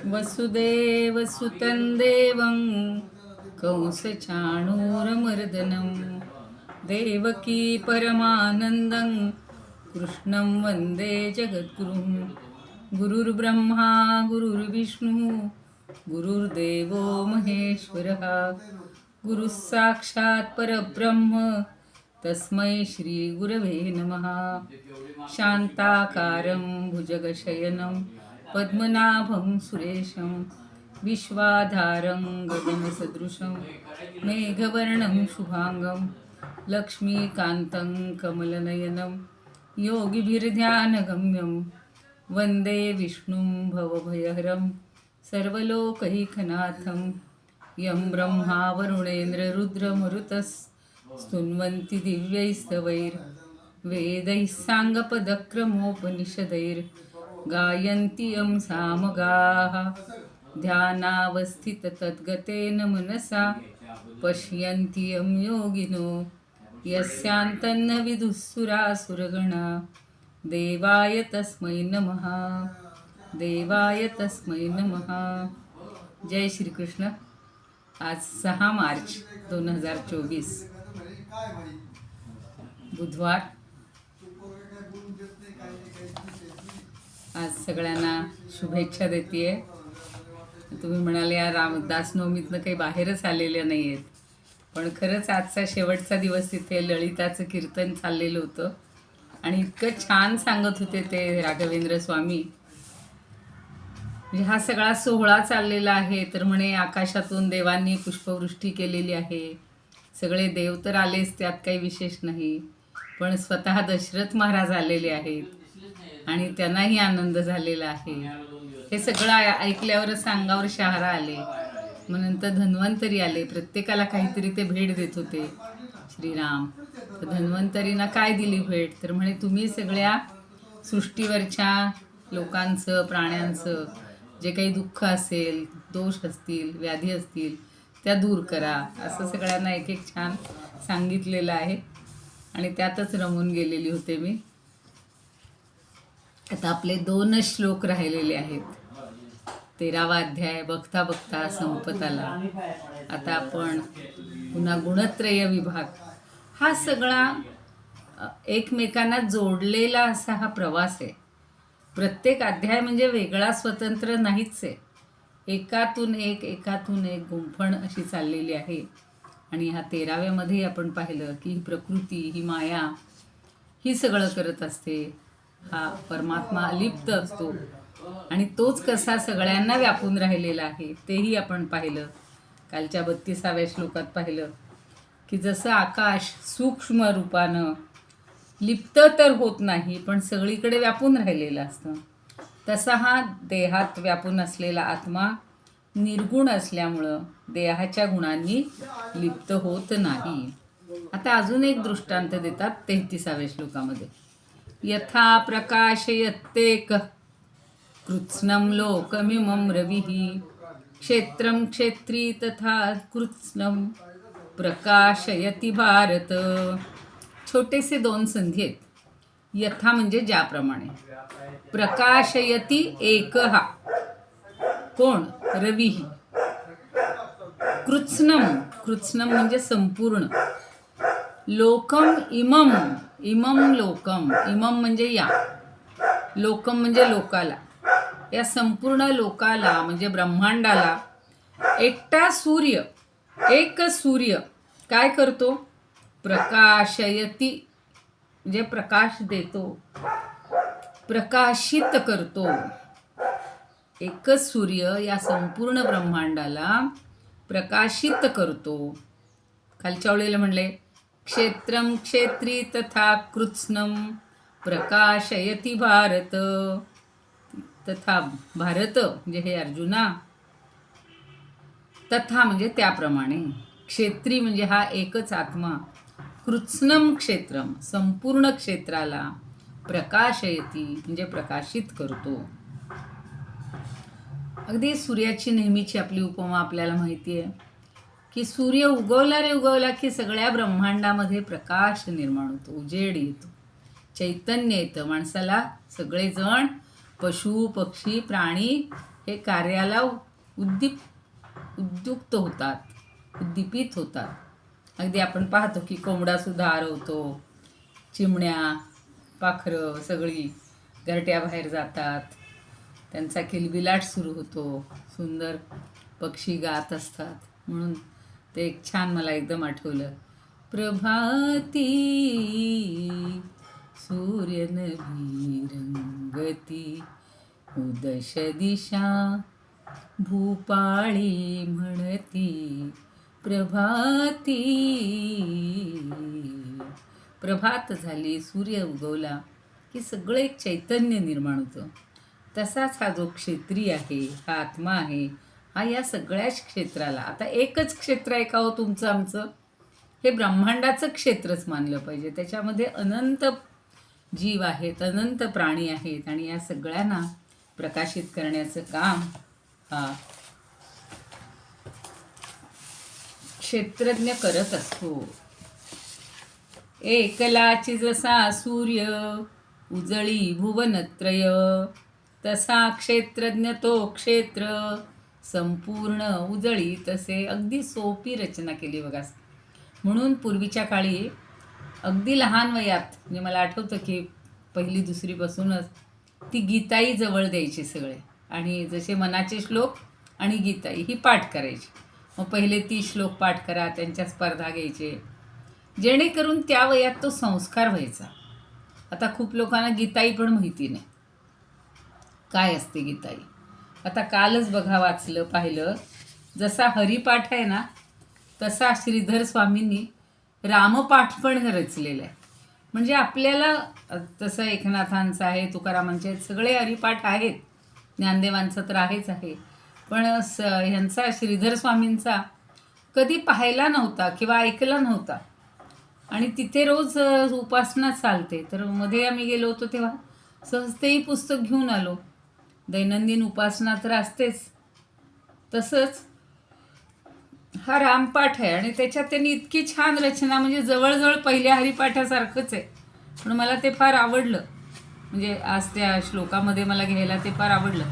वसुदेवसुतं देवं कंसचाणूरमर्दनं देवकी परमानन्दं कृष्णं वन्दे जगद्गुरुं। गुरुर्ब्रह्मा गुरुर्विष्णुः गुरुर्देवो महेश्वरः गुरुः साक्षात् परब्रह्म तस्मै श्रीगुरवे नमः। शान्ताकारं भुजगशयनं पद्मनाभं सुरेशं विश्वाधारं गगनसदृशं मेघवर्णं शुभांगं लक्ष्मीकान्तं कमलनयनं योगिभिर्ध्यानगम्यं वन्दे विष्णुं भवभयहरं सर्वलोकैकनाथं यं ब्रह्मा वरुणेन्द्ररुद्रमरुतस्तुन्वन्ति दिव्यैस्तवैर्वेदैः साङ्गपदक्रमोपनिषदैर्गायन्ति यं सामगाः। ध्यानावस्थिततद्गतेन मनसा पश्यन्ति यं योगिनो यस्यान्तन्न विदुःसुरासुरगणा। देवाय तस्मै नमः, देवाय तस्मै नमः। जय श्री कृष्ण। आज 6 मार्च 2024 बुधवार। आज सगळ्यांना शुभेच्छा देते. तुम्ही म्हणाले या रामदास नवमीतनं काही बाहेरच आलेले नाही आहेत, पण खरंच आजचा शेवटचा दिवस तिथे ललिताचं कीर्तन चाललेलं होतं आणि इतकं छान सांगत होते ते राघवेंद्र स्वामी. म्हणजे हा सगळा सोहळा चाललेला आहे तर म्हणे आकाशातून देवांनी पुष्पवृष्टी केलेली आहे. सगळे देव तर आलेच, त्यात काही विशेष नाही, पण स्वतः दशरथ महाराज आलेले आहेत आणि त्यांनाही आनंद झालेला आहे. हे सगळं ऐकल्यावरच अंगावर शहारा आले. मग नंतर धन्वंतरी आले, प्रत्येकाला काहीतरी ते भेट देत होते श्रीराम. तर धन्वंतरींना काय दिली भेट, तर म्हणे तुम्ही सगळ्या सृष्टीवरच्या लोकांचं प्राण्यांचं जे काही दुःख असेल, दोष असतील, व्याधी असतील त्या दूर करा, असं सगळ्यांना एक एक छान सांगितलेलं आहे आणि त्यातच रमून गेलेली होते मी. आता आपले 2 श्लोक राहिलेले आहेत. 13वा अध्याय बघता बघता संपत आला. आता आपण पुन्हा गुणत्रय विभाग, हा सगळा एकमेकांना जोडलेला असा हा प्रवास आहे. प्रत्येक अध्याय म्हणजे वेगळा स्वतंत्र नाहीच आहे, एकातून एक गुंफण अशी चाललेली आहे. आणि ह्या 13व्यामध्ये आपण पाहिलं की ही प्रकृती, ही माया, ही सगळं करत असते. हा परमात्मा अलिप्त असतो आणि तोच कसा सगळ्यांना व्यापून राहिलेला आहे तेही आपण पाहिलं. कालच्या 32व्या श्लोकात पाहिलं की जसं आकाश सूक्ष्म रूपानं लिप्त तर होत नाही पण सगळीकडे व्यापून राहिलेला असतं, तसा हा देहात व्यापून असलेला आत्मा निर्गुण असल्यामुळं देहाच्या गुणांनी लिप्त होत नाही. आता अजून एक दृष्टांत देतात 33व्या श्लोकामध्ये. यथा प्रकाशयत्येक कृत्स्नं लोकमिमं रविः क्षेत्रं क्षेत्री तथा कृत्स्नं प्रकाशयति भारत. छोटेसे 2 संधी आहेत. यथा म्हणजे ज्याप्रमाणे, प्रकाशयति एकः कोण, रवी. कृत्स्नं म्हणजे संपूर्ण. लोकम इमम, लोकम, इमम म्हणजे या, लोकम म्हणजे लोकाला, या संपूर्ण लोकाला म्हणजे ब्रह्मांडाला एकटा सूर्य, एक सूर्य काय करतो, प्रकाशयती म्हणजे प्रकाश देतो, प्रकाशित करतो. एकच सूर्य या संपूर्ण ब्रह्मांडाला प्रकाशित करतो. खालच्या ओळीला म्हणले क्षेत्रं क्षेत्री तथा कृत्स्नं प्रकाशयति भारत. तथा भारत म्हणजे हे अर्जुना, तथा म्हणजे त्याप्रमाणे, क्षेत्री म्हणजे हा एकच आत्मा, कृत्स्नं क्षेत्रम संपूर्ण क्षेत्राला, प्रकाशयती म्हणजे प्रकाशित करतो. अगदी सूर्याची नेहमीची आपली उपमा आपल्याला माहिती आहे की सूर्य उगवला की सगळ्या ब्रह्मांडामध्ये प्रकाश निर्माण होतो, उजेड येतो, चैतन्य येतं. माणसाला सगळेजण, पशु पक्षी प्राणी हे कार्याला उद्युक्त होतात, उद्दीपित होतात. अगदी आपण पाहतो की कोंबडासुद्धा आरवतो, चिमण्या, पाखरं सगळी घरट्याबाहेर जातात, त्यांचा किलबिलाट सुरू होतो, सुंदर पक्षी गात असतात. म्हणून ते एक छान मला एकदम आठवलं. प्रभाती सूर्यनभिरंगती उदश दिशा भूपाळी म्हणती प्रभाती. प्रभात झाली, सूर्य उगवला की सगळं एक चैतन्य निर्माण होतं. तसाच हा जो क्षेत्री आहे, हा आत्मा आहे, हा या सगळ्याच क्षेत्राला, आता एकच क्षेत्र आहे का हो तुमचं आमचं, हे ब्रह्मांडाचं क्षेत्रच मानलं पाहिजे. त्याच्यामध्ये अनंत जीव आहेत, अनंत प्राणी आहेत, आणि या सगळ्यांना प्रकाशित करण्याचं काम हा क्षेत्रज्ञ करत असतो. एकलाची जसा सूर्य उजळी भुवनत्रय, तसा क्षेत्रज्ञ तो क्षेत्र संपूर्ण उजळी तसे. अगदी सोपी रचना केली बघा. म्हणून पूर्वीच्या काळी अगदी लहान वयात, म्हणजे मला आठवतं की 1ली 2रीपासूनच ती गीताई जवळ द्यायची सगळे, आणि जसे मनाचे श्लोक आणि गीताई ही पाठ करायची. मग पहिले 30 श्लोक पाठ करा, त्यांच्या स्पर्धा घ्यायचे, जेणेकरून त्या वयात तो संस्कार व्हायचा. आता खूप लोकांना गीताई पण माहिती नाही काय असते गीताई. आता कालच बघा वाचलं पाहिलं, जसा हरिपाठ आहे ना, तसा श्रीधर स्वामींनी रामपाठ पण रचलेला आहे. म्हणजे आपल्याला तसं एकनाथांचं आहे, तुकारामांचे आहेत, सगळे हरिपाठ आहेत, ज्ञानदेवांचं तर आहेच आहे, पण ह्यांचा श्रीधर स्वामींचा कधी पाहायला नव्हता किंवा ऐकला नव्हता. आणि तिथे रोज उपासना चालते, तर मध्ये आम्ही गेलो होतो तेव्हा सहज तेही पुस्तक घेऊन आलो. दैनंदिन उपासना तर असतेच, तसंच हा रामपाठ आहे, आणि त्याच्यात त्यांनी इतकी छान रचना, म्हणजे जवळजवळ पहिल्या हरिपाठासारखंच आहे. पण मला ते फार आवडलं, म्हणजे आज त्या श्लोकामध्ये मला घ्यायला ते फार आवडलं.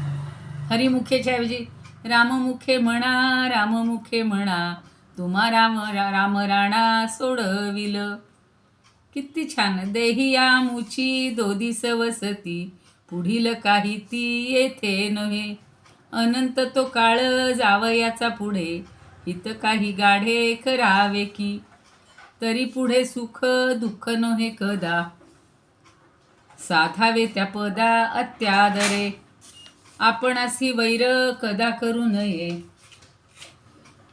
हरिमुखेच्या ऐवजी राममुखे म्हणा, राममुखे म्हणा, तुम्हा राम राम राणा सोडविल. किती छान. देहिया मुची दोदिस वसती, पुढील काही ती येथे नव्हे. अनंत तो काळ जावयाचा पुढे, हित काही गाढे करावे की. तरी पुढे सुख दुःख नव्हे कदा, साधावे त्या पदा अत्यादरे. आपण असी वैर कदा करू नये,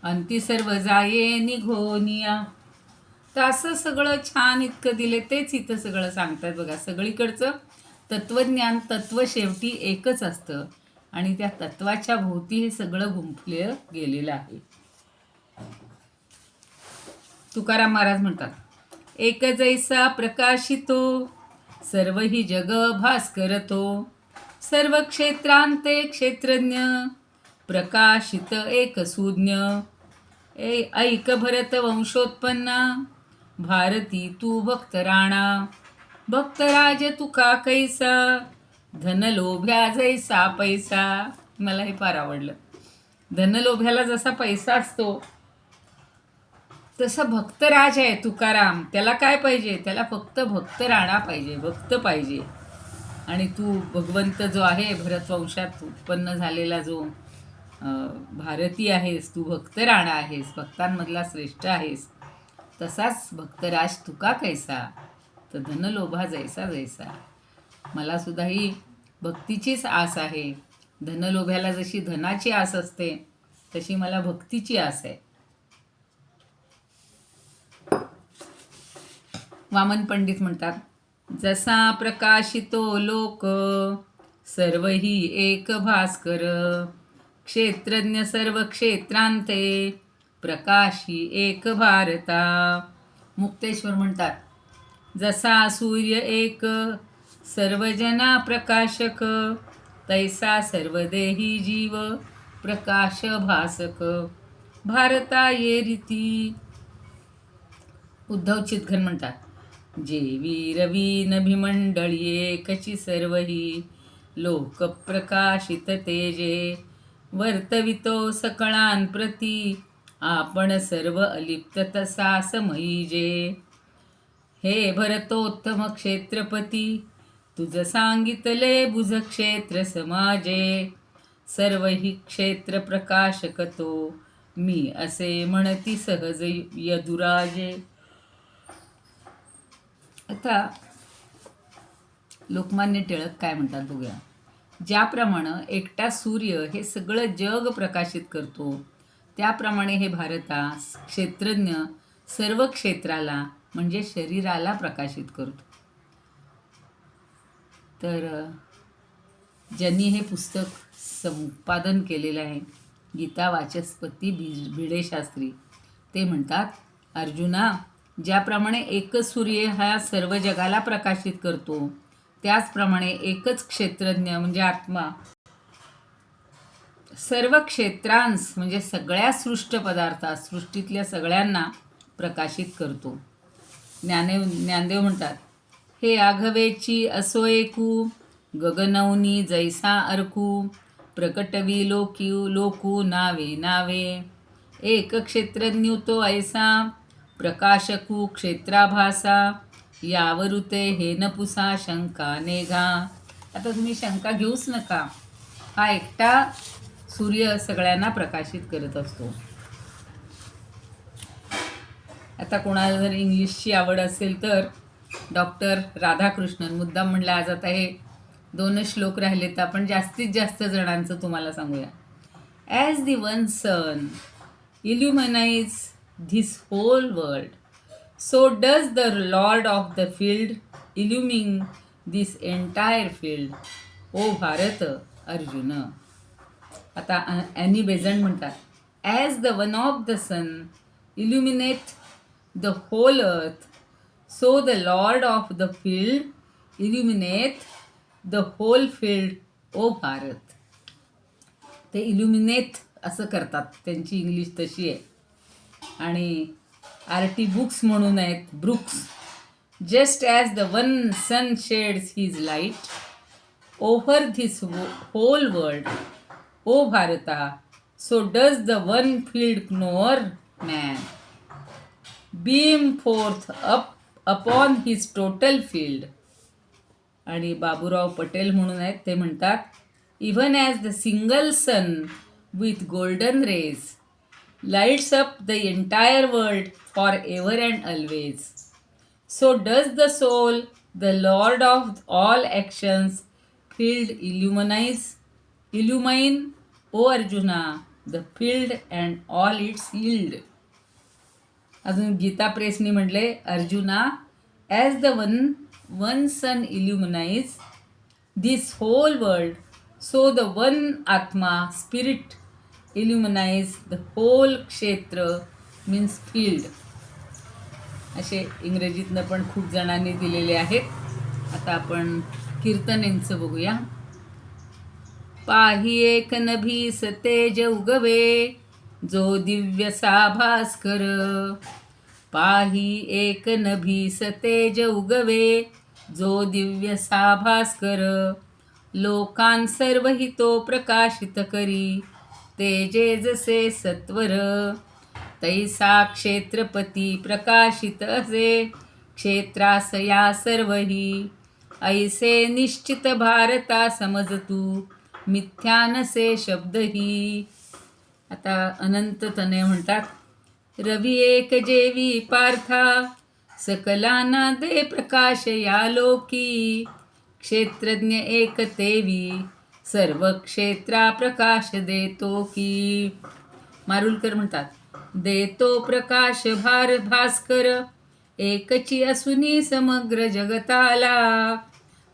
अंती सर्व जाये निघोनिया. तर असं सगळं छान इतकं दिले, तेच इथं सगळं सांगतात बघा. सगळीकडचं तत्वज्ञान, तत्व शेवटी एकच असतं, आणि त्या तत्वाच्या भोवती हे सगळं गुंफलं गेलेलं आहे. तुकाराम महाराज म्हणतात, एक जैसा प्रकाशितो सर्व ही जग भास्करतो, सर्व क्षेत्रांते क्षेत्रज्ञ प्रकाशित एक सूज्ञ. ऐक भरत वंशोत्पन्ना, भारती तू भक्त राणा. भक्तराज तुका कैसा, धनलोभ्या जैसा पैसा. मला हे फार आवडलं. धनलोभ्याला जसा पैसा असतो, तसा भक्तराज आहे तुकाराम. त्याला काय पाहिजे? त्याला फक्त भक्त राणा पाहिजे, भक्त पाहिजे. आणि तू भगवंत जो आहे, भरतवंशात उत्पन्न झालेला जो भारती आहेस, तू भक्त राणा आहेस, भक्तांमधला श्रेष्ठ आहेस. तसाच भक्तराज तुका कैसा, तर धनलोभा जैसा जैसा. मला सुद्धा ही भक्तीचीच आस आहे. धनलोभ्याला जशी धनाची आस असते, तशी मला भक्तीची आस आहे. वामन पंडित म्हणतात, जसा प्रकाशितो लोक सर्व ही एक भास्कर, क्षेत्रज्ञ सर्व क्षेत्रांते प्रकाशी एक भारता. मुक्तेश्वर म्हणतात, जसा सूर्य एक सर्वजना प्रकाशक, तैसा सर्वदेही जीव प्रकाश भासक. भारता ये रीती. उद्धव चितघन म्हणतात, जेवी रवी नभिमंडळी एकची सर्व ही लोक प्रकाशित तेजे, वर्तवितो सकळांप्रती आपण सर्व अलिप्त तसा समईजे. हे भरतोत्तम क्षेत्रपती तुझ सांगितले बुज क्षेत्र समाजे. सर्व ही क्षेत्र प्रकाशक तो मी असे म्हणती सहज यदुराजे. आता लोकमान्य टिळक काय म्हणतात बघूया. ज्याप्रमाणे एकटा सूर्य हे सगळं जग प्रकाशित करतो त्याप्रमाणे हे भारतास क्षेत्रज्ञ सर्व क्षेत्राला म्हणजे शरीराला प्रकाशित करतो. तर ज्यांनी हे पुस्तक संपादन केलेलं आहे गीता वाचस्पती भिडे शास्त्री ते म्हणतात, अर्जुना, ज्याप्रमाणे एकच सूर्य हा सर्व जगाला प्रकाशित करतो त्याचप्रमाणे एकच क्षेत्रज्ञ म्हणजे आत्मा सर्व क्षेत्रांस म्हणजे सगळ्या सृष्ट पदार्थात सृष्टीतल्या सगळ्यांना प्रकाशित करतो. ज्ञानदेव म्हणतात, हे आघवेची असो ऐकू गगनौनी जैसा अरकू प्रकटवी लोकू नावे नावे. एक क्षेत्रज्ञ तो ऐसा प्रकाशकू क्षेत्राभासा यावरुते हे नपुसा शंका नेघा. आता तुम्ही शंका घेऊच नका, हा एकटा सूर्य सगळ्यांना प्रकाशित करत असतो. आता कोणाला जर इंग्लिशची आवड असेल तर डॉक्टर राधाकृष्णन मुद्दाम म्हणलं आज आता हे 2 श्लोक राहिले तर आपण जास्तीत जास्त जणांचं तुम्हाला सांगूया. As the one sun illuminise this whole world so does the lord of the field illumine this entire field. O Bharat Arjun. आता ॲनी बेझंट म्हणतात, as the one of the sun illuminate the whole earth so the lord of the field illuminate the whole field. O Bharat. ते illuminate असं करतात, त्यांची English तशी आहे. आणि RT books म्हणून आहेत Brooks. Just as the one sun sheds his light over this whole world O Bharata so does the one field knower man beam forth upon his total field. आणि बाबूराव पटेल म्हणून आहेत, ते म्हणतात, even as the single sun with golden rays lights up the entire world forever and always, so does the soul, the Lord of all actions, field illumine, O Arjuna, the field and all its yield. अजून गीता प्रेसनी म्हटले, अर्जुना, as the one sun illumines this whole world, so the one Atma, spirit, illuminise the whole क्षेत्र means field. असे इंग्रजीतनं पण खूप जणांनी दिलेले आहेत. आता आपण कीर्तनेंचं बघूया. पाही एक नभीस तेज उगवे जो दिव्य साभास्कर. पाही एक नभीस तेज उगवे जो दिव्य साभास्कर. लोकां सर्व हितो प्रकाशित करी तेजे जसे सत्वर. तैसा क्षेत्रपती प्रकाशित असे क्षेत्रासया सर्वही. ऐसे निश्चित भारता समजतू मिथ्या नसे शब्दही. आता अनंत तनय म्हणतात, रवी एक जेवी पार्था सकलांना दे प्रकाश या लोकी. क्षेत्रज्ञ एक तेवी सर्व क्षेत्रा प्रकाश देतो की. मारुलकर म्हणतात, देतो प्रकाश भास्कर एकची असुनी समग्र जगताला.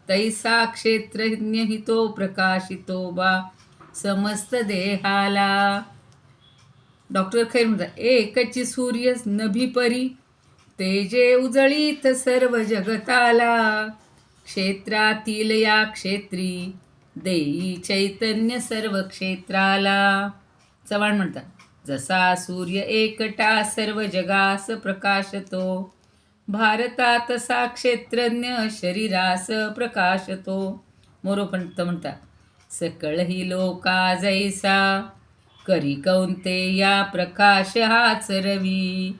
तैसा क्षेत्रज्ञ हितो प्रकाशितो बा समस्त देहाला. डॉक्टर खैर म्हणतात, एकची सूर्य नभी परी तेजे उजळीत सर्व जगताला. क्षेत्रातील या क्षेत्री देई चैतन्य सर्व क्षेत्राला. चव्हाण म्हणतात, जसा सूर्य एकटा सर्व जगास प्रकाशतो भारता तसा क्षेत्रज्ञ शरीरास प्रकाशतो. मोरोपंत म्हणतात, सकळ ही लोका जैसा, करी कौंतेया प्रकाश हाच रवी.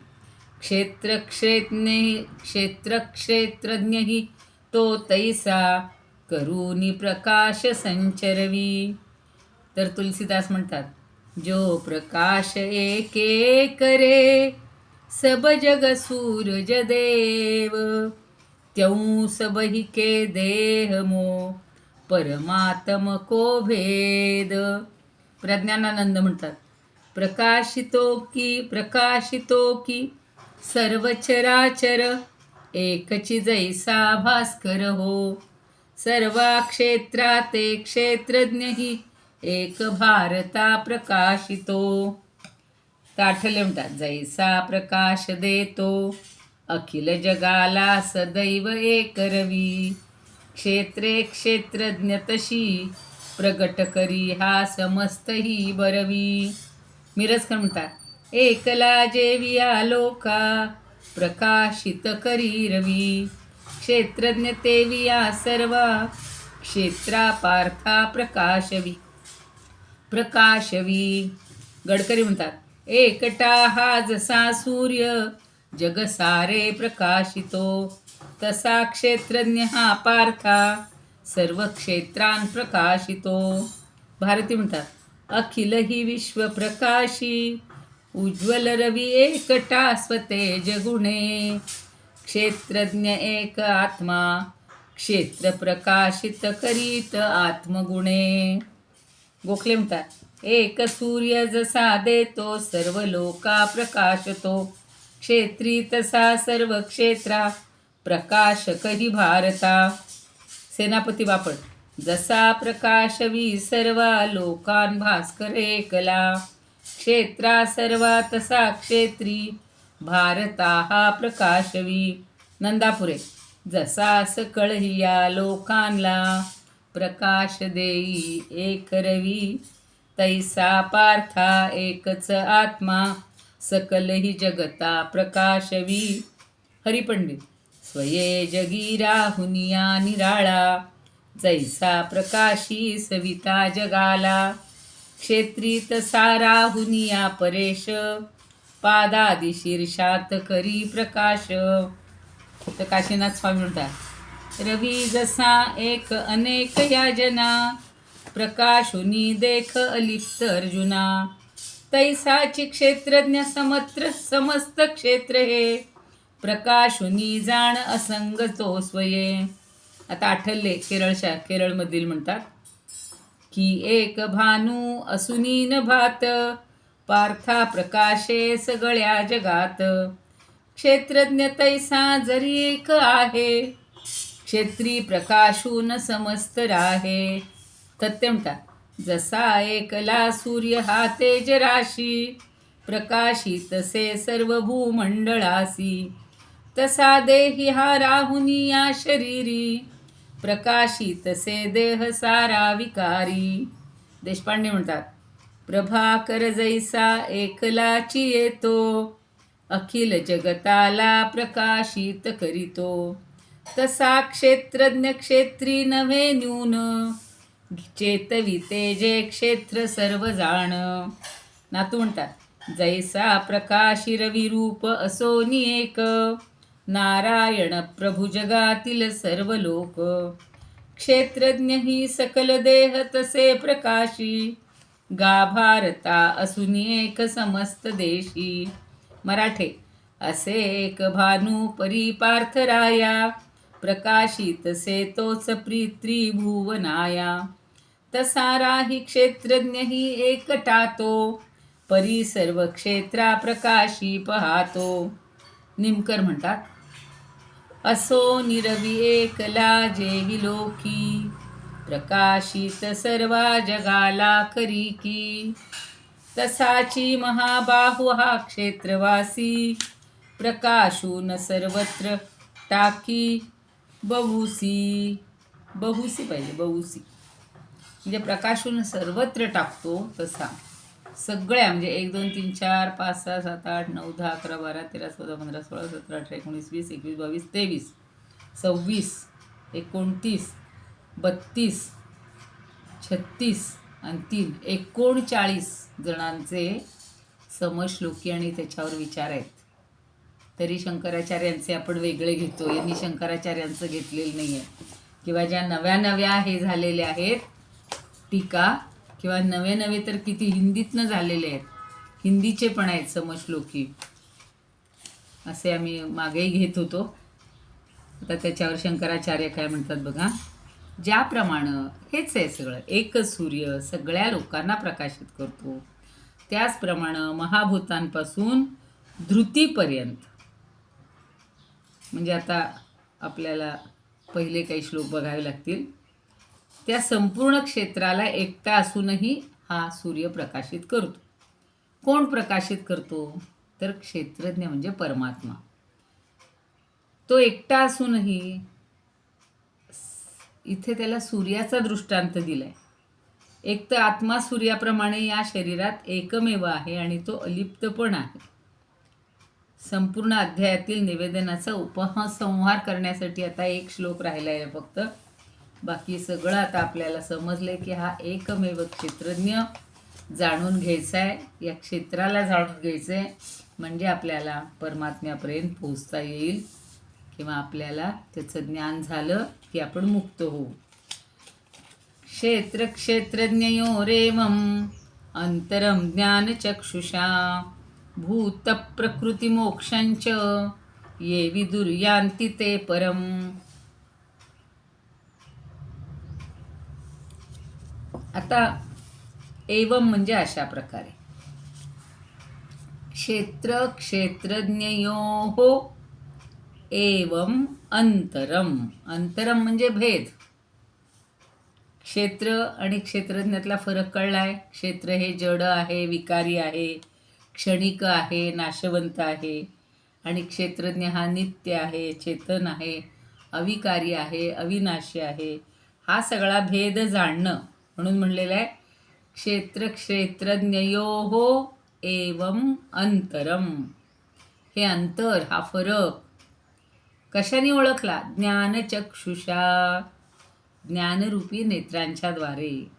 क्षेत्रक्षेत्रज्ञ ही तो तैसा, करूनी प्रकाश संचरवी. तर तुलसीदास म्हणतात, जो प्रकाश एके करे, सब जग सूरज देव. त्यों सब ही के देह मो, परमात्म को भेद. प्रज्ञानानंद म्हणतात, प्रकाशितो की सर्व चराचर, एकची जैसा भास्कर हो. सर्वा क्षेत्रात क्षेत्रज्ञ ही, एक भारता प्रकाशितो. ताठले म्हणतात, जैसा प्रकाश देतो, अखिल जगाला सदैव एक रवी. क्षेत्रे क्षेत्रज्ञ तशी, प्रगट करी हा समस्त ही बरवी. मिरजकर म्हणतात, एकला जेविया लोका, प्रकाशित करी रवी. क्षेत्रज्ञ तेविया सर्वा, क्षेत्रा पार्था प्रकाशवी. गडकरी म्हणतात, एकटा हा जसा सूर्य, जग सारे प्रकाशितो. तसा क्षेत्रज्ञ हा पार्था, सर्व क्षेत्रान प्रकाशितो. भारती म्हणतात, अखिल ही विश्व प्रकाशी, उज्ज्वल रवी एकटा स्वतेज गुणे. क्षेत्रज्ञ एक आत्मा, क्षेत्र प्रकाशित करीत आत्मगुणे. गोखले म्हणतात, एक सूर्य जसा देतो, सर्व लोका प्रकाशतो. क्षेत्री तसा सर्व क्षेत्रा, प्रकाशकही भारता. सेनापती बापट, जसा प्रकाशवी सर्वा, लोकान भास्कर एकला. क्षेत्रा सर्वा तसा क्षेत्री, भारता हा प्रकाशवी. नंदापुरे, जसा सकळ या लोकांना, प्रकाश देई एक रवी. तैसा पार्था एकच आत्मा, सकल ही जगता प्रकाशवी. हरिपंडित, स्वये जगी राहुनिया निराळा, जैसा प्रकाशी सविता जगाला. क्षेत्री तसा राहुनिया परेश, पादादी शीर्षात करी प्रकाश. तर काशीनाथ स्वामी म्हणतात, रवी जसा एक अनेक याजना, प्रकाशुनी देख अलिप्त अर्जुना. तैसाची क्षेत्रज्ञ समस्त क्षेत्र हे, प्रकाशुनी जाण असंग तो स्वये. आता आठवले केरळमधील म्हणतात, की एक भानू असुनी न भात, पार्था प्रकाशे सगळ्या जगात. क्षेत्रज्ञ तैसा जरी एक आहे, क्षेत्री प्रकाशून समस्त राहे. तथ्य म्हणतात, जसा एकला सूर्य हा तेज राशी, प्रकाशी तसे सर्व भूमंडळासी. तसा देही हा राहुनी या शरीरी, प्रकाशी तसे देह सारा विकारी. देशपांडे म्हणतात, प्रभाकर जैसा एकलाची येतो, अखिल जगताला प्रकाशित करीतो. तसा क्षेत्रज्ञ क्षेत्री नव्हे न्यून, चेतविते जे क्षेत्र सर्व जाण. नातू म्हणतात, जैसा प्रकाशी रवी रूप असोनी एक, नारायण प्रभू जगातील सर्व लोक. क्षेत्रज्ञ ही सकल देह तसे प्रकाशी, गाभारता असुनी एक समस्त देशी. मराठे, असे एक भानू परिपार्थ राया, प्रकाशी तसे तोच त्रिभुवनाया. तसा राही क्षेत्रज्ञ ही एकटा तो, परी सर्व क्षेत्रा प्रकाशी पाहतो. निमकर म्हणतात, असो निरवी एकला जेवी लोकी, प्रकाशित सर्वा जगाला करी की. तसाची महाबाहु हा क्षेत्रवासी, प्रकाशून सर्वत्र टाकी बहुसी. पाहिजे, बहुसी म्हणजे प्रकाशून सर्वत्र टाकतो. तसा सगळ्या म्हणजे 1 2 3 4 5 6 7 8 9 10 11 12 13 14 15 16 17 18 19 20 21 22 23 26 29 32 36 आणि 3 39 जणांचे समश्लोकी आणि त्याच्यावर विचार आहेत. तरी शंकराचार्यांचे आपण वेगळे घेतो. यांनी शंकराचार्यांचं घेतलेलं नाही आहे. किंवा ज्या नव्या नव्या हे झालेले आहेत टीका, किंवा नवे नवे तर किती हिंदीतनं झालेले आहेत, हिंदीचे पण आहेत समश्लोकी, असे आम्ही मागेही घेत होतो. आता त्याच्यावर शंकराचार्य काय म्हणतात बघा. ज्याप्रमाणे हेच आहे सगळं, एकच सूर्य सगळ्या लोकांना प्रकाशित करतो, त्याचप्रमाणे महाभूतांपासून धृतीपर्यंत, म्हणजे आता आपल्याला पहिले काही श्लोक बघावे लागतील, त्या संपूर्ण क्षेत्राला एकटा असूनही हा सूर्य प्रकाशित करतो. कोण प्रकाशित करतो? तर क्षेत्रज्ञ म्हणजे परमात्मा. तो एकटा असूनही इथे त्याला सूर्याचा दृष्टांत दिलाय. एक तर आत्मा सूर्याप्रमाणे या शरीरात एकमेव आहे आणि तो अलिप्त पण आहे. संपूर्ण अध्यायातील निवेदनाचा उपसंहार करण्यासाठी आता एक श्लोक राहिला आहे फक्त. बाकी सगळं आता आपल्याला समजलंय की हा एकमेव क्षेत्रज्ञ जाणून घ्यायचा आहे. या क्षेत्राला जाणून घ्यायचं आहे म्हणजे आपल्याला परमात्म्यापर्यंत पोहोचता येईल, किंवा आपल्याला त्याचं ज्ञान झालं की आपण मुक्त होऊ. क्षेत्र क्षेत्रज्ञयोरेवम् अंतरं ज्ञानचक्षुषा भूत प्रकृती मोक्षंच ये विदुर्यांती ते परम. आता एवं म्हणजे अशा प्रकारे क्षेत्र क्षेत्रज्ञयोः एवं अंतरम. अंतरम म्हणजे भेद. क्षेत्र आणि क्षेत्रज्ञातला फरक कळलाय. क्षेत्र हे जड आहे, विकारी आहे, क्षणिक आहे, नाशवंत आहे, आणि क्षेत्रज्ञ हा नित्य आहे, चेतन आहे, अविकारी आहे, अविनाशी आहे. हा सगळा भेद जाणणं म्हणून म्हणलेलं आहे क्षेत्र क्षेत्रज्ञयोः एवं अंतरम. हे अंतर, हा फरक कशाने ओळखला? ज्ञानचक्षुषा, ज्ञानरूपी नेत्रांच्या द्वारे.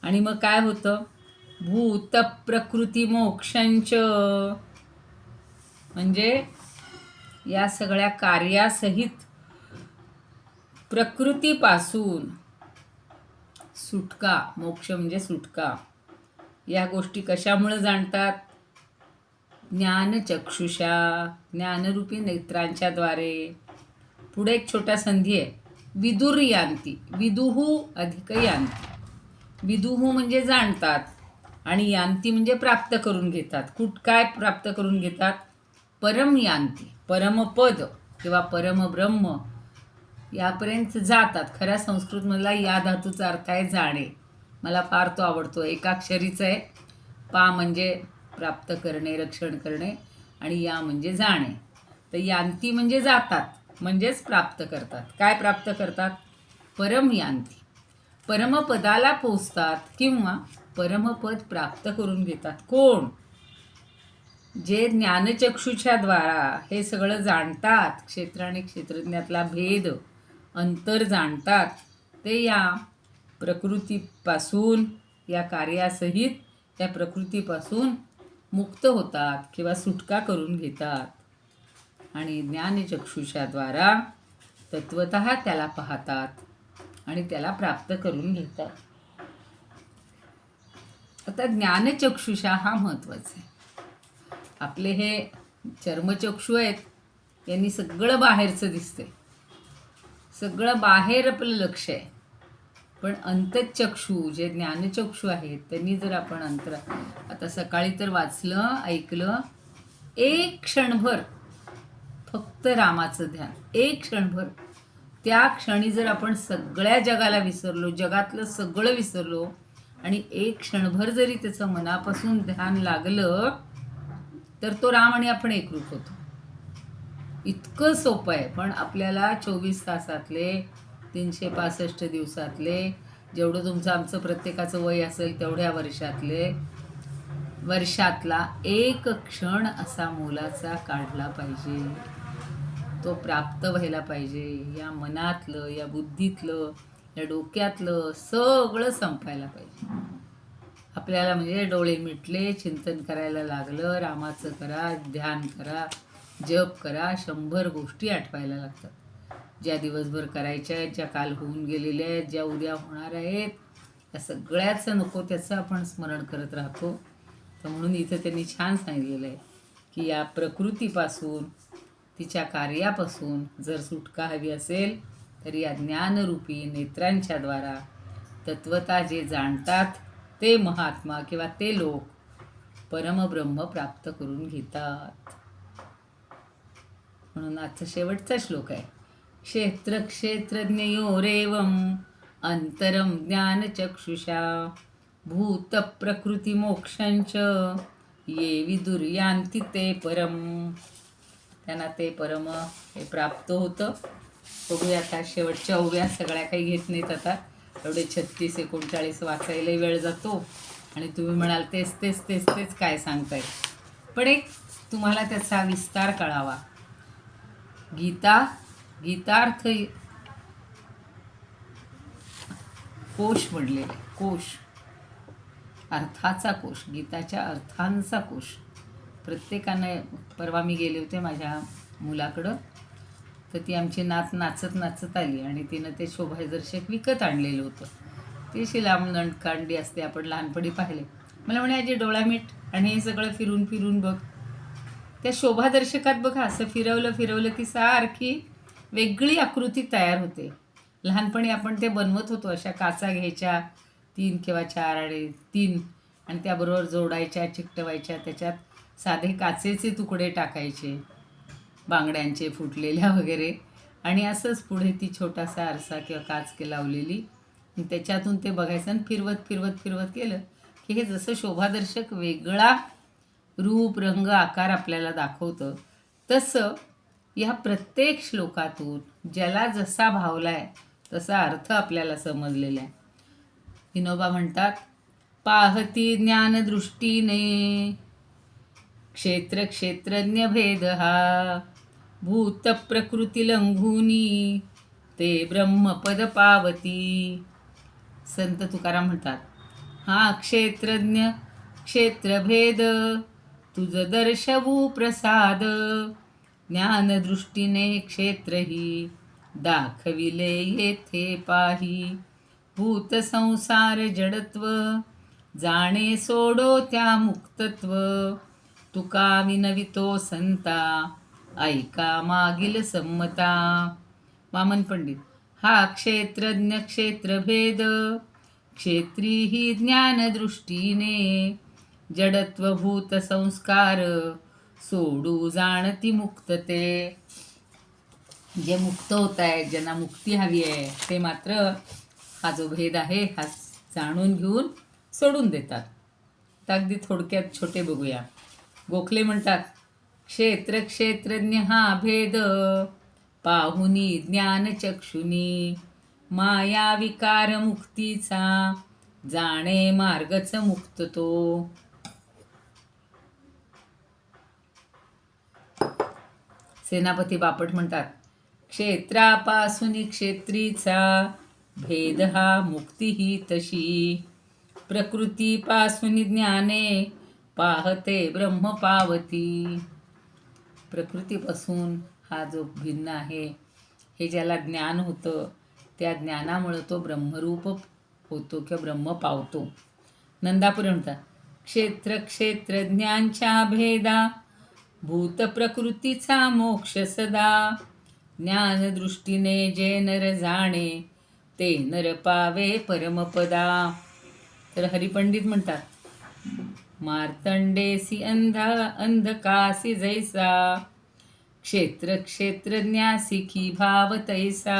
आणि मग काय होतं? भूत प्रकृती मोक्षंच, म्हणजे या सगळ्या कार्यासहित प्रकृतीपासून सुटका. मोक्ष म्हणजे सुटका. या गोष्टी कशामुळे जाणतात? ज्ञानचक्षुषा, ज्ञानरूपी नेत्रांच्या द्वारे. पुढे एक छोटा संधी आहे, विदुर्यांती. विदुहू अधिक यांती. विदुहू म्हणजे जाणतात, आणि यांती म्हणजे प्राप्त करून घेतात. काय प्राप्त करून घेतात? परम यांती, परमपद किंवा परमब्रह्म यापर्यंत जातात. खऱ्या संस्कृतमधला या धातूचा अर्थ आहे जाणे. मला फार तो आवडतो. एकाक्षरीचा आहे. पा म्हणजे प्राप्त करणे, रक्षण करणे, आणि या म्हणजे जाणे. तर यांती म्हणजे जातात, म्हणजेच प्राप्त करतात. काय प्राप्त करतात? परम यांती. परमपदाला पोचतात किंवा परमपद प्राप्त करून घेतात. कोण? जे ज्ञानचक्षुच्या द्वारा हे सगळं जाणतात, क्षेत्र आणि क्षेत्रज्ञातला भेद, अंतर जाणतात, ते या प्रकृतीपासून, या कार्यासहित त्या प्रकृतीपासून मुक्त होतात किंवा सुटका करून घेतात. आणि ज्ञानचक्षुषा द्वारा तत्वतः त्याला पाहतात आणि त्याला प्राप्त करून घेतात. आता ज्ञानचक्षुषा हा महत्त्वाचा आहे. आपले हे चर्मचक्षु आहेत, यांनी सगळं बाहेरचं दिसते, सगळं बाहेर आपलं लक्ष आहे. पण अंतःचक्षु जे ज्ञानचक्षु आहेत, त्यांनी जर आपण आता सकाळी तर वाचलं, ऐकलं, एक क्षणभर फक्त रामाचं ध्यान, एक क्षणभर, त्या क्षणी जर आपण सगळ्या जगाला विसरलो, जगातलं सगळं विसरलो, आणि एक क्षणभर जरी त्याचं मनापासून ध्यान लागलं, तर तो राम आणि आपण एकरूप होतो. इतकं सोपं आहे. पण आपल्याला 24 तासातले 365 दिवसातले, जेवढं तुमचं आमचं प्रत्येकाचं वय असेल तेवढ्या वर्षातला एक क्षण असा मोलाचा काढला पाहिजे. तो प्राप्त व्हायला पाहिजे. या मनातलं, या बुद्धीतलं, या डोक्यातलं सगळं संपायला पाहिजे. आपल्याला म्हणजे डोळे मिटले, चिंतन करायला लागलं, रामाचं करा, ध्यान करा, जप करा, 100 गोष्टी आठवायला लागतात. ज्या दिवसभर करायच्या आहेत, ज्या काल होऊन गेलेल्या आहेत, ज्या उद्या होणार आहेत, त्या सगळ्याचं नको त्याचं आपण स्मरण करत राहतो. तर म्हणून इथं त्यांनी छान सांगितलेलं आहे की या प्रकृतीपासून, तिच्या कार्यापासून जर सुटका हवी असेल तर या ज्ञानरूपी नेत्रांच्या द्वारा तत्वता जे जाणतात ते महात्मा किंवा ते लोक परमब्रह्म प्राप्त करून घेतात. म्हणून आजचा शेवटचा श्लोक आहे. क्षेत्र क्षेत्रज्ञयोरेवम अंतरम ज्ञानचक्षुषा भूत प्रकृती मोक्षंच ये विदुर्यांती ते परम. त्यांना ते परम हे प्राप्त होतं. बघूया आता शेवटच्या ओव्या सगळ्या काही घेत नाहीत आता. एवढे 36-39 वाचायलाही वेळ जातो आणि तुम्ही म्हणाल तेच तेच तेच तेच काय सांगताय. पण एक तुम्हाला त्याचा विस्तार कळावा. गीतार्थ कोश म्हणलेले, कोश अर्थाचा कोश, गीताच्या अर्थांचा कोश. प्रत्येकानं, परवा मी गेले होते माझ्या मुलाकडं, तर ती आमची नाचत नाचत आली आणि तिनं ते शोभादर्शक विकत आणलेलं होतं. ती शिलाम नंदकांडी असते, आपण लहानपणी पाहिले. मला म्हणे आजी डोळा मीठ आणि हे सगळं फिरून फिरून बघ. त्या शोभादर्शकात बघा, असं फिरवलं की सारखी वेगळी आकृती तयार होते. लहानपणी आपण ते बनवत होतो. अशा काचा घ्यायच्या 3 किंवा 4 आणि 3 आणि त्याबरोबर जोडायच्या, चिकटवायच्या, त्याच्यात साधे काचेचे तुकडे टाकायचे, बांगड्यांचे फुटलेल्या वगैरे, आणि असंच पुढे ती छोटासा आरसा किंवा काच लावलेली, त्याच्यातून ते बघायचं आणि फिरवत फिरवत फिरवत केलं की हे जसं शोभादर्शक वेगळा रूप, रंग, आकार आपल्याला दाखवतं, तसं या प्रत्येक श्लोकातून ज्याला जसा भावलाय तसा अर्थ आपल्याला समजलेला आहे. विनोबा म्हणतात, पाहती ज्ञानदृष्टीने क्षेत्र क्षेत्रज्ञ भेद हा भूत प्रकृती लंघुनी ते ब्रह्मपद पावती. संत तुकाराम म्हणतात, हा क्षेत्रज्ञ क्षेत्रभेद तुझ दर्शवू प्रसाद ज्ञानदृष्टीने क्षेत्रही दाखविले येथे पाही भूत संसार जडत्व जाणे सोडो त्या मुक्तत्व तुका विनवितो संता ऐका मागील संमता. वामन पंडित, हा क्षेत्रज्ञ क्षेत्रभेद क्षेत्री ही ज्ञानदृष्टीने जडत्वभूत संस्कार सोडू जाणती मुक्तते. जे मुक्त होत आहेत, ज्यांना मुक्ती हवी आहे, ते मात्र हा जो भेद आहे हा जाणून घेऊन सोडून देतात. तर अगदी थोडक्यात छोटे बघूया. गोखले म्हणतात, क्षेत्र क्षेत्रज्ञ हा भेद पाहुनी ज्ञानचक्षुनी माया विकार मुक्तीचा जाणे मार्गच मुक्त तो. सेनापती बापट म्हणतात, क्षेत्रापासून क्षेत्रीचा भेद हा मुक्ती ही तशी प्रकृतीपासून ज्ञाने पाहते ब्रह्म पावती. प्रकृतीपासून हा जो भिन्न आहे, हे ज्याला ज्ञान होतं, त्या ज्ञानामुळं तो ब्रह्मरूप होतो किंवा ब्रह्म पावतो. नंदापुरी म्हणतात, क्षेत्र क्षेत्रज्ञांच्या भेदा भूत प्रकृतीचा मोक्ष सदा ज्ञानदृष्टीने जे नर जाणे ते नर पावे परमपदा. तर हरिपंडित म्हणतात, मार्तंडेसी अंधकासी जैसा क्षेत्र क्षेत्रज्ञासी की भाव तैसा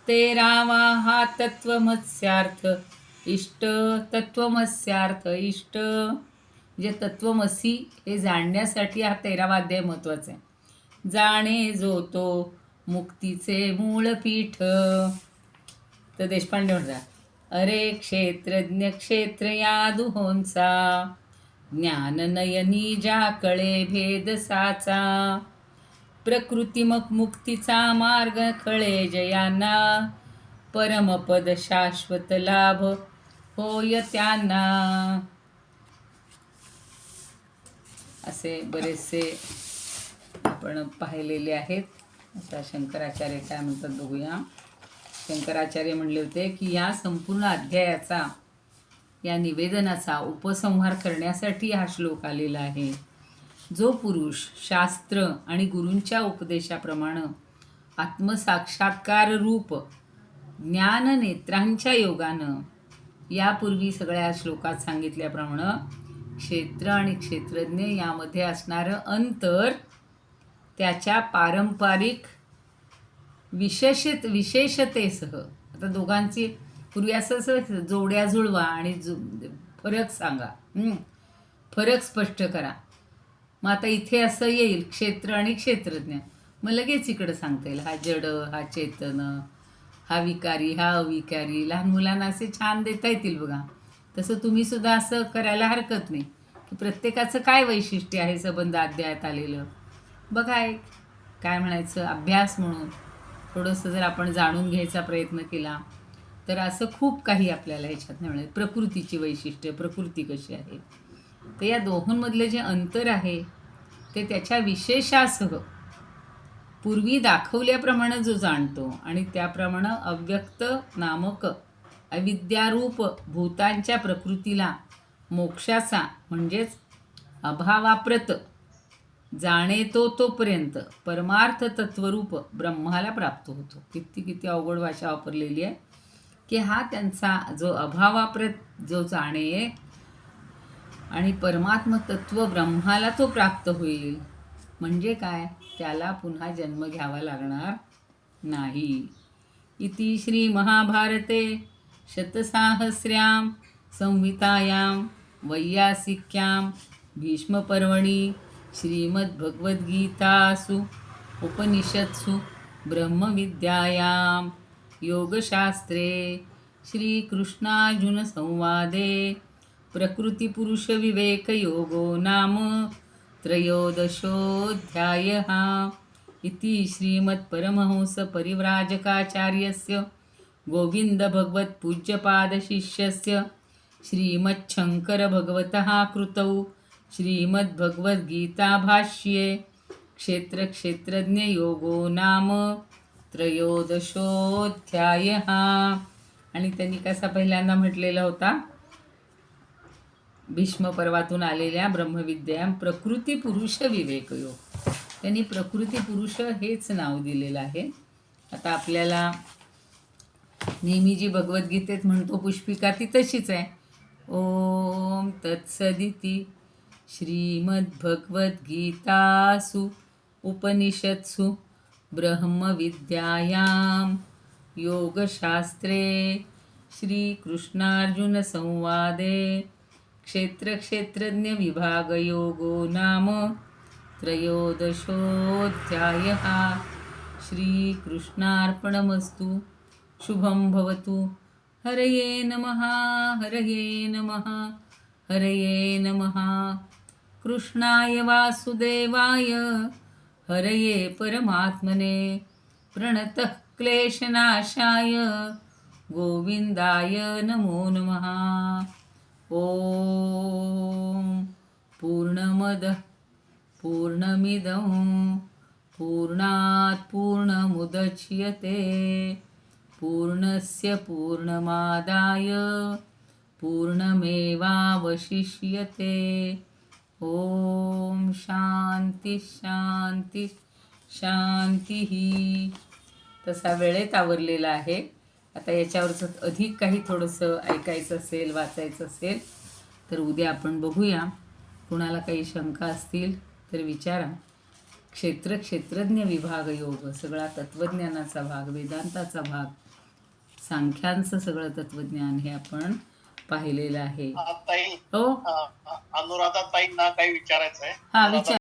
ते रामा हा तत्वमस्यार्थ इष्ट. तत्वमस्यार्थ इष्ट म्हणजे तत्वमसी हे जाणण्यासाठी हा 13वा अध्याय महत्त्वाचा आहे. जाणे जो तो मुक्तीचे मूळ पीठ. तर देशपांडे म्हणतात, अरे क्षेत्रज्ञ क्षेत्र या दुहोंचा ज्ञान नयनी ज्या कळे भेद साचा प्रकृती मग मुक्तीचा मार्ग कळे जयांना परमपद शाश्वत लाभ होय त्यांना. असे बरेचसे आपण पाहिलेले आहेत. आता शंकराचार्य काय म्हणतात बघूया. शंकराचार्य म्हणले होते की या संपूर्ण अध्यायाचा, या निवेदनाचा उपसंहार करण्यासाठी हा श्लोक आलेला आहे. जो पुरुष शास्त्र आणि गुरूंच्या उपदेशाप्रमाणे आत्मसाक्षात्कार रूप ज्ञाननेत्रांच्या योगानं यापूर्वी सगळ्या श्लोकात सांगितल्याप्रमाणे क्षेत्र आणि क्षेत्रज्ञ यामध्ये असणारं अंतर त्याच्या पारंपरिक विशेषतेसह, आता दोघांची पूर्वी असं जोड्या जुळवा आणि फरक सांगा, फरक स्पष्ट करा. मग आता इथे असं येईल क्षेत्र आणि क्षेत्रज्ञ, मग लगेच इकडं सांगता येईल हा जड, हा चेतन, हा विकारी, हा अविकारी. लहान मुलांना असे छान देता येतील बघा. तसं तुम्ही सुद्धा असं करायला हरकत नाही की प्रत्येकाचं काय वैशिष्ट्य आहे संबंध अध्यायात आलेलं बघा. एक काय म्हणायचं, अभ्यास म्हणून थोडंसं जर आपण जाणून घ्यायचा प्रयत्न केला तर असं खूप काही आपल्याला ह्याच्यात मिळेल. प्रकृतीची वैशिष्ट्य, प्रकृती कशी आहे, तर या दोहोंमधले जे अंतर आहे ते त्याच्या विशेषासह पूर्वी दाखवल्याप्रमाणे जो जाणतो आणि त्याप्रमाणे अव्यक्त नामक अविद्यारूप भूतांच्या प्रकृतीला मोक्षाचा म्हणजेच अभावाप्रत जाणेतो तोपर्यंत परमार्थ तत्वरूप ब्रह्माला प्राप्त होतो. किती अवघड भाषा वापरलेली आहे की हा त्यांचा जो अभावाप्रत जो जाणे आणि परमात्म तत्व ब्रह्माला तो प्राप्त होईल. म्हणजे काय, त्याला पुन्हा जन्म घ्यावा लागणार नाही. इति श्री महाभारते शतसाहस्र्यां संहितायां वैयासिक्यां भीष्मपर्वणि श्रीमद्भगवद्गीतासु उपनिषत्सु ब्रह्मविद्यायां योगशास्त्रे श्रीकृष्णार्जुनसंवादे प्रकृतिपुरुषविवेकयोगो नाम त्रयोदशोऽध्यायः. इति श्रीमत्परमहंसपरिव्राजकाचार्यस्य गोविन्दभगवत्पूज्यपादशिष्यस्य श्रीमच्छङ्करभगवतः कृतौ श्रीमद्भगवद्गीताभाष्ये क्षेत्रक्षेत्रज्ञयोगो नाम त्रयोदशोऽध्यायः. आणि त्यांनी कसा पहिल्यांदा म्हटलेला होता, भीष्म पर्वातून आलेल्या ब्रह्मविद्या प्रकृती पुरुष विवेकयोग. त्यांनी प्रकृती पुरुष हेच नाव दिलेलं आहे. आता आपल्याला नेहमी जी भगवद्गीतेत म्हणतो पुष्पिका ती तशीच आहे. ओम तत्सदिती श्रीमद्भगवद्गीतासु उपनिषत्सु ब्रह्मविद्यायां योगशास्त्रे श्रीकृष्णार्जुनसंवादे क्षेत्रक्षेत्रज्ञविभागयोगो नाम त्रयोदशोऽध्यायः. श्रीकृष्णार्पणमस्तु. शुभं भवतु. हरये नमः. हरये नमः. हरये नमः. कृष्णाय वासुदेवाय हरये परमात्मने प्रणतः क्लेशनाशाय गोविन्दाय नमो नमः. ॐ पूर्णमदः पूर्णमिदं पूर्णात् पूर्णमुदच्यते पूर्णस्य पूर्णमादाय पूर्णमेवावशिष्यते. ॐ शांती शांती शांती. तसा वेळेत आवरलेला आहे. आता याच्यावरचं अधिक काही थोडंसं ऐकायचं असेल, वाचायचं असेल तर उद्या आपण बघूया. कुणाला काही शंका असतील तर विचारा. क्षेत्रज्ञ विभाग योग सगळा तत्त्वज्ञानाचा भाग, वेदांताचा भाग, सांख्यांचं सगळं तत्त्वज्ञान हे आपण पाहिलेलं आहे. ताई, हो अनुराधा ताईंना काही विचारायचं आहे. हा विचार.